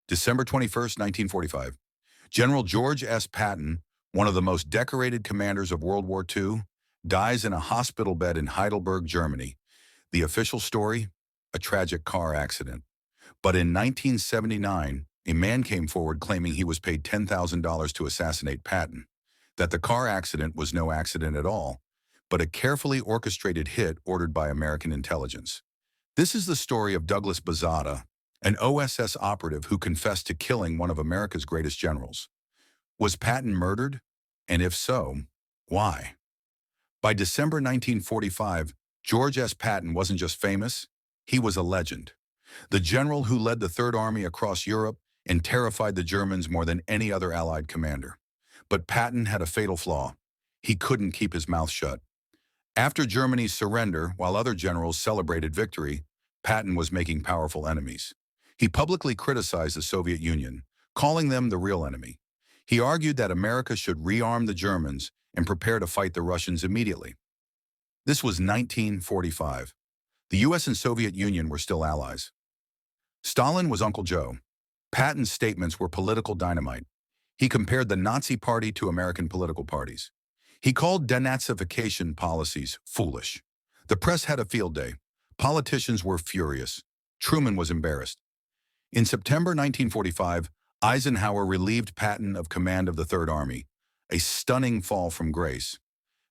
December 21st, 1945. General George S. Patton, one of the most decorated commanders of World War II, dies in a hospital bed in Heidelberg, Germany. The official story? A tragic car accident. But in 1979, a man came forward claiming he was paid $10,000 to assassinate Patton, that the car accident was no accident at all, but a carefully orchestrated hit ordered by American intelligence. This is the story of Douglas Bazata, an OSS operative who confessed to killing one of America's greatest generals. Was Patton murdered? And if so, why? By December 1945, George S. Patton wasn't just famous, he was a legend. The general who led the Third Army across Europe and terrified the Germans more than any other Allied commander. But Patton had a fatal flaw. He couldn't keep his mouth shut. After Germany's surrender, while other generals celebrated victory, Patton was making powerful enemies. He publicly criticized the Soviet Union, calling them the real enemy. He argued that America should rearm the Germans and prepare to fight the Russians immediately. This was 1945. The US and Soviet Union were still allies. Stalin was Uncle Joe. Patton's statements were political dynamite. He compared the Nazi Party to American political parties. He called denazification policies foolish. The press had a field day. Politicians were furious. Truman was embarrassed. In September 1945, Eisenhower relieved Patton of command of the Third Army, a stunning fall from grace.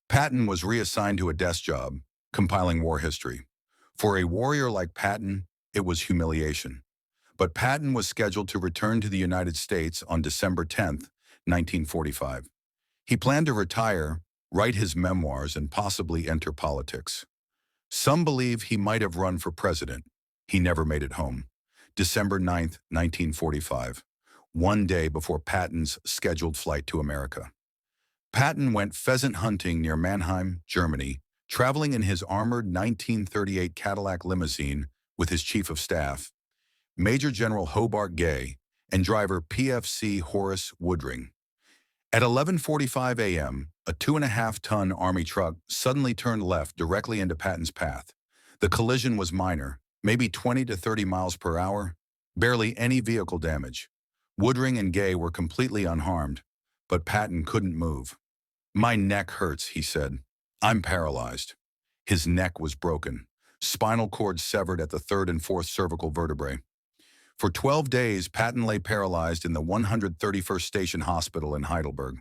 Patton was reassigned to a desk job, compiling war history. For a warrior like Patton, it was humiliation. But Patton was scheduled to return to the United States on December 10, 1945. He planned to retire, write his memoirs, and possibly enter politics. Some believe he might have run for president. He never made it home. December 9, 1945, one day before Patton's scheduled flight to America. Patton went pheasant hunting near Mannheim, Germany, traveling in his armored 1938 Cadillac limousine with his chief of staff, Major General Hobart Gay, and driver PFC Horace Woodring. At 11:45 a.m., a 2.5-ton Army truck suddenly turned left directly into Patton's path. The collision was minor, maybe 20 to 30 miles per hour, barely any vehicle damage. Woodring and Gay were completely unharmed, but Patton couldn't move. "My neck hurts," he said. "I'm paralyzed." His neck was broken, spinal cord severed at the third and fourth cervical vertebrae. For 12 days, Patton lay paralyzed in the 131st Station Hospital in Heidelberg.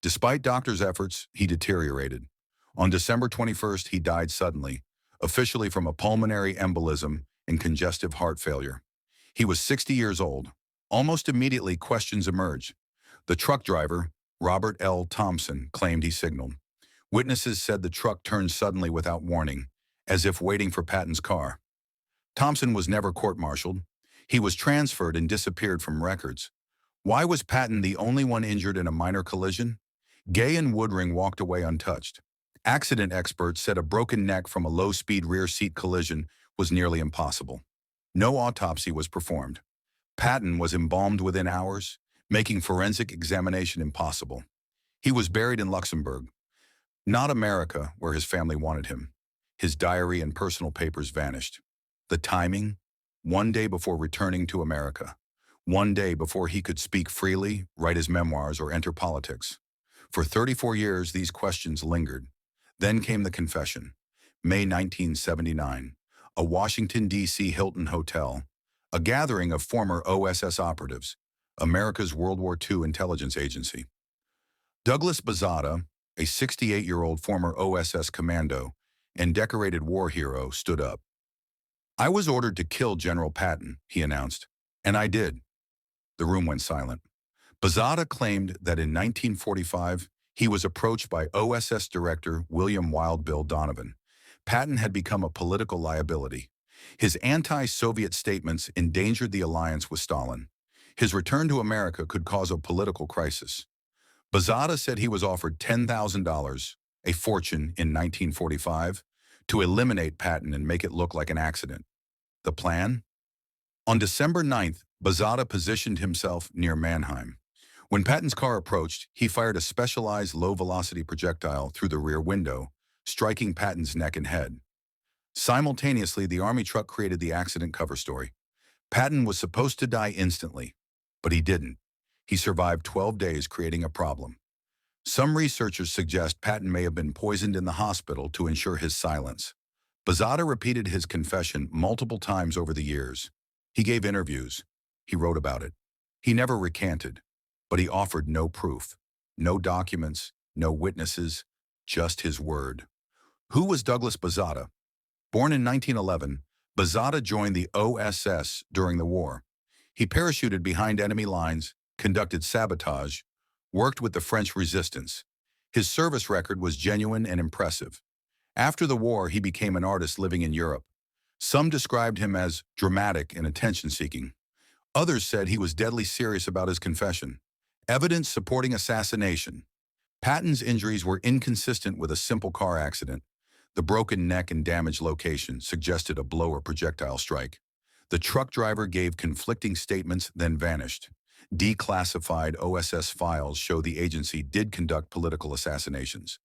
Despite doctors' efforts, he deteriorated. On December 21st, he died suddenly, officially from a pulmonary embolism and congestive heart failure. He was 60 years old. Almost immediately, questions emerged. The truck driver, Robert L. Thompson, claimed he signaled. Witnesses said the truck turned suddenly without warning, as if waiting for Patton's car. Thompson was never court-martialed. He was transferred and disappeared from records. Why was Patton the only one injured in a minor collision? Gay and Woodring walked away untouched. Accident experts said a broken neck from a low-speed rear seat collision was nearly impossible. No autopsy was performed. Patton was embalmed within hours, making forensic examination impossible. He was buried in Luxembourg, not America, where his family wanted him. His diary and personal papers vanished. The timing? One day before returning to America. One day before he could speak freely, write his memoirs, or enter politics. For 34 years, these questions lingered. Then came the confession. May 1979, a Washington, D.C. Hilton hotel, a gathering of former OSS operatives, America's World War II intelligence agency. Douglas Bazata, a 68-year-old former OSS commando and decorated war hero, stood up. "I was ordered to kill General Patton," he announced, "and I did." The room went silent. Bazata claimed that in 1945, he was approached by OSS Director William Wild Bill Donovan. Patton had become a political liability. His anti-Soviet statements endangered the alliance with Stalin. His return to America could cause a political crisis. Bazata said he was offered $10,000, a fortune in 1945, to eliminate Patton and make it look like an accident. The plan? On December 9th, Bazata positioned himself near Mannheim. When Patton's car approached, he fired a specialized low-velocity projectile through the rear window, striking Patton's neck and head. Simultaneously, the Army truck created the accident cover story. Patton was supposed to die instantly, But he didn't. He survived 12 days, creating a problem. Some researchers suggest Patton may have been poisoned in the hospital to ensure his silence. Bazata repeated his confession multiple times over the years. He gave interviews. He wrote about it. He never recanted, but he offered no proof, no documents, no witnesses, just his word. Who was Douglas Bazata? Born in 1911, Bazata joined the OSS during the war. He parachuted behind enemy lines, conducted sabotage, worked with the French resistance. His service record was genuine and impressive. After the war, he became an artist living in Europe. Some described him as dramatic and attention-seeking. Others said he was deadly serious about his confession. Evidence supporting assassination. Patton's injuries were inconsistent with a simple car accident. The broken neck and damaged location suggested a blow or projectile strike. The truck driver gave conflicting statements, then vanished. Declassified OSS files show the agency did conduct political assassinations.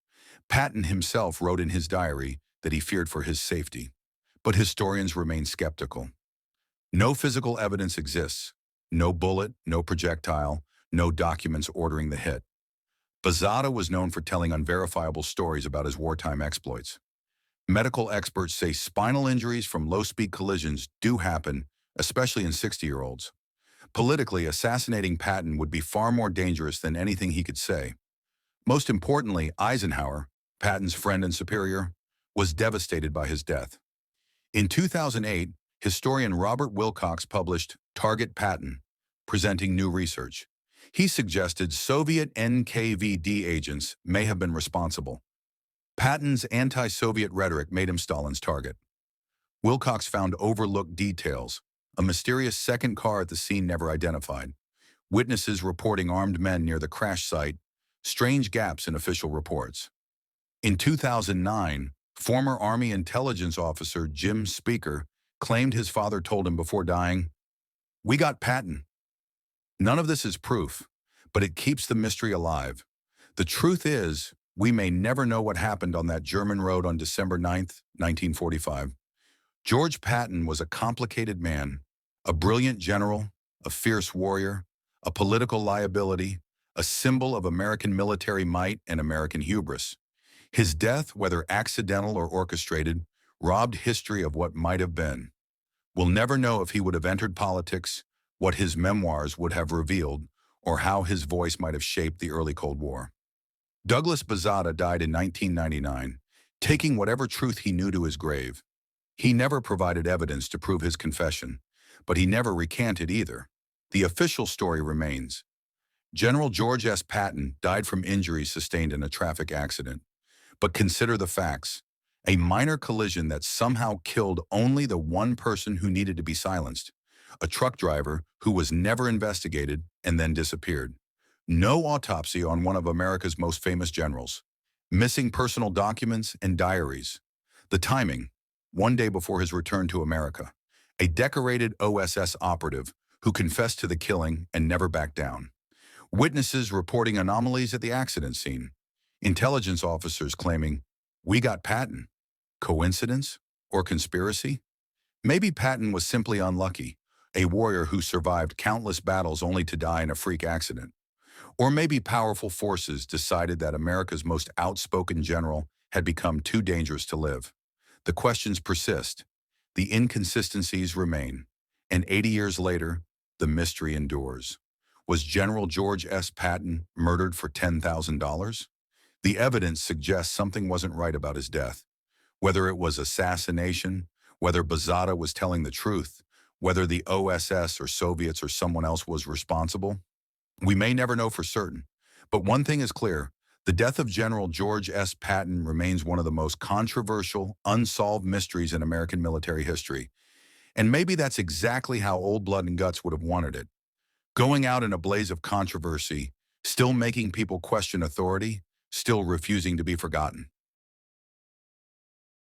Patton himself wrote in his diary that he feared for his safety. But historians remain skeptical. No physical evidence exists. No bullet, no projectile, no documents ordering the hit. Bazata was known for telling unverifiable stories about his wartime exploits. Medical experts say spinal injuries from low-speed collisions do happen, especially in 60-year-olds. Politically, assassinating Patton would be far more dangerous than anything he could say. Most importantly, Eisenhower, Patton's friend and superior, was devastated by his death. In 2008, historian Robert Wilcox published Target Patton, presenting new research. He suggested Soviet NKVD agents may have been responsible. Patton's anti-Soviet rhetoric made him Stalin's target. Wilcox found overlooked details, a mysterious second car at the scene never identified, witnesses reporting armed men near the crash site, strange gaps in official reports. In 2009, former Army intelligence officer Jim Speaker claimed his father told him before dying, "We got Patton." None of this is proof, but it keeps the mystery alive. The truth is, we may never know what happened on that German road on December 9th, 1945. George Patton was a complicated man, a brilliant general, a fierce warrior, a political liability, a symbol of American military might and American hubris. His death, whether accidental or orchestrated, robbed history of what might have been. We'll never know if he would have entered politics, what his memoirs would have revealed, or how his voice might have shaped the early Cold War. Douglas Bazata died in 1999, taking whatever truth he knew to his grave. He never provided evidence to prove his confession, but he never recanted either. The official story remains. General George S. Patton died from injuries sustained in a traffic accident. But consider the facts. A minor collision that somehow killed only the one person who needed to be silenced. A truck driver who was never investigated and then disappeared. No autopsy on one of America's most famous generals. Missing personal documents and diaries. The timing, one day before his return to America. A decorated OSS operative who confessed to the killing and never backed down. Witnesses reporting anomalies at the accident scene. Intelligence officers claiming, "We got Patton." Coincidence or conspiracy? Maybe Patton was simply unlucky, a warrior who survived countless battles only to die in a freak accident. Or maybe powerful forces decided that America's most outspoken general had become too dangerous to live. The questions persist, the inconsistencies remain, and 80 years later, the mystery endures. Was General George S. Patton murdered for $10,000? The evidence suggests something wasn't right about his death. Whether it was assassination, whether Bazata was telling the truth, whether the OSS or Soviets or someone else was responsible, we may never know for certain. But one thing is clear, the death of General George S. Patton remains one of the most controversial, unsolved mysteries in American military history. And maybe that's exactly how Old Blood and Guts would have wanted it. Going out in a blaze of controversy, still making people question authority, still refusing to be forgotten.